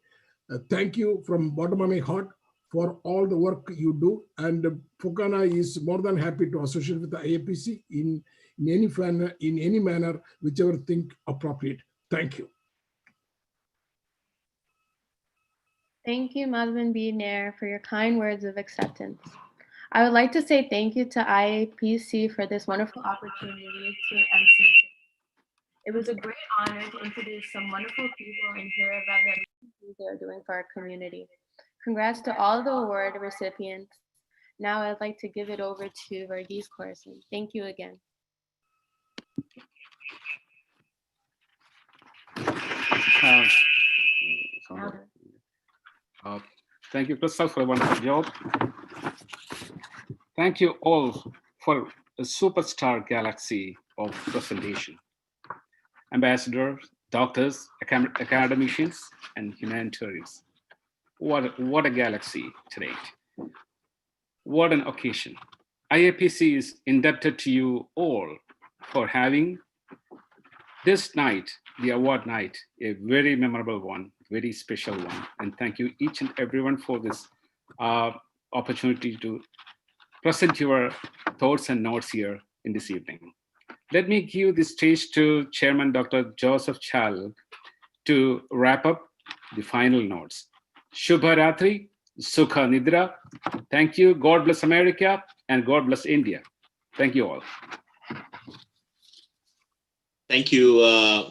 thank you from bottom of my heart for all the work you do. And FOCANA is more than happy to associate with the IAPC in any manner, whichever think appropriate. Thank you. Thank you, Madhavan B. Nair, for your kind words of acceptance. I would like to say thank you to IAPC for this wonderful opportunity to MC. It was a great honor to introduce some wonderful people and hear about the things they are doing for our community. Congrats to all the award recipients. Now I'd like to give it over to Verghese Corson. Thank you again. Thank you, Crystal, for a wonderful job. Thank you all for a superstar galaxy of presentation. Ambassadors, doctors, academicians, and humanitarians. What a galaxy today. What an occasion. IAPC is indebted to you all for having this night, the award night, a very memorable one, very special one. And thank you each and everyone for this opportunity to present your thoughts and notes here in this evening. Let me give the stage to Chairman Dr. Joseph Chal to wrap up the final notes. Shubha Ratri, Sukha Nidra. Thank you. God bless America and God bless India. Thank you all. Thank you,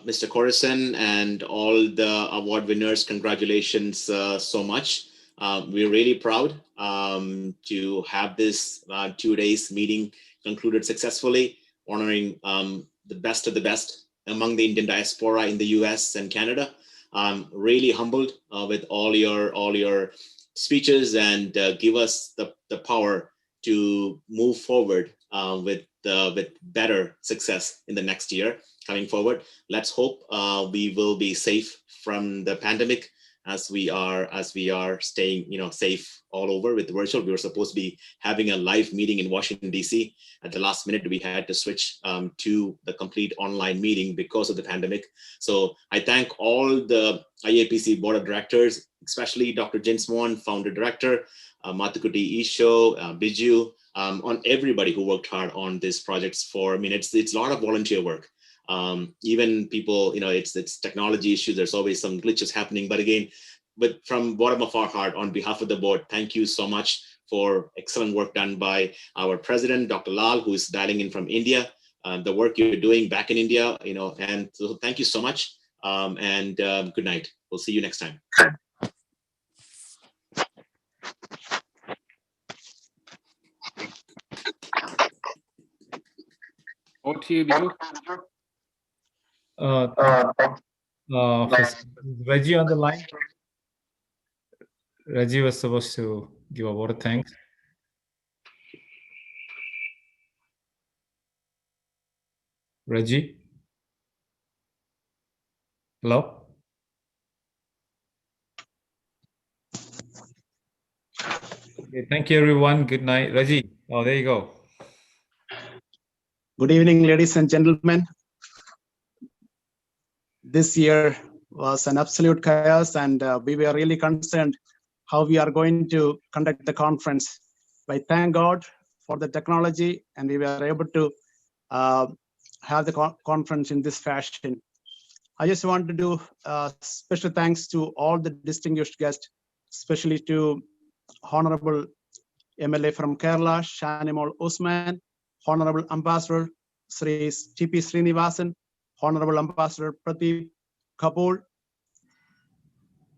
Mr. Corson, and all the award winners. Congratulations so much. We're really proud to have this 2 days meeting concluded successfully, honoring the best of the best among the Indian diaspora in the US and Canada. I'm really humbled with all your speeches and give us the power to move forward with better success in the next year coming forward. Let's hope we will be safe from the pandemic as we are staying safe all over with virtual. We were supposed to be having a live meeting in Washington, D.C. At the last minute, we had to switch to the complete online meeting because of the pandemic. So I thank all the IAPC board of directors, especially Dr. Jin Swan, founder director, Mathukuti Isho, Biju, on everybody who worked hard on these projects it's a lot of volunteer work. Even people, it's technology issues. There's always some glitches happening, but from bottom of our heart, on behalf of the board, thank you so much for excellent work done by our president, Dr. Lal, who is dialing in from India, the work you're doing back in India, and so thank you so much. And good night. We'll see you next time. Over to you, Biju. Reggie on the line. Reggie was supposed to give a word of thanks. Reggie? Hello? Okay, thank you, everyone. Good night. Reggie, oh, there you go. Good evening, ladies and gentlemen. This year was an absolute chaos, and we were really concerned how we are going to conduct the conference. But thank God for the technology, and we were able to have the conference in this fashion. I just want to do special thanks to all the distinguished guests, especially to Honorable MLA from Kerala, Shanimol Usman, Honorable Ambassador Sri T.P. Srinivasan, Honorable Ambassador Pradeep Kapoor,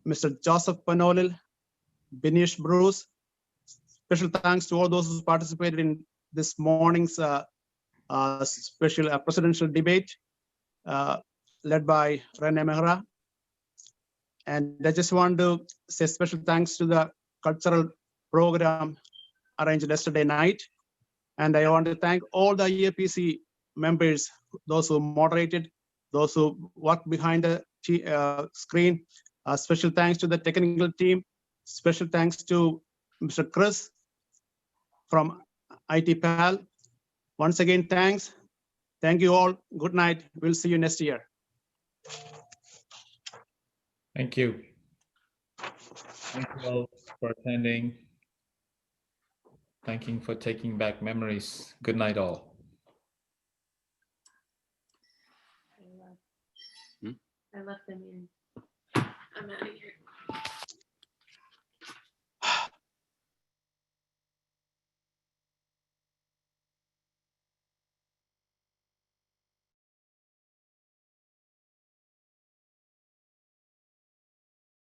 Mr. Joseph Panolil, Binish Bruce. Special thanks to all those who participated in this morning's special presidential debate led by Rene Mehra. And I just want to say special thanks to the cultural program arranged yesterday night. And I want to thank all the IAPC members, those who moderated, those who worked behind the screen. Special thanks to the technical team. Special thanks to Mr. Chris from ITPAL. Once again, thanks. Thank you all. Good night. We'll see you next year. Thank you. Thank you all for attending. Thank you for taking back memories. Good night, all. I left them in. I'm out of here.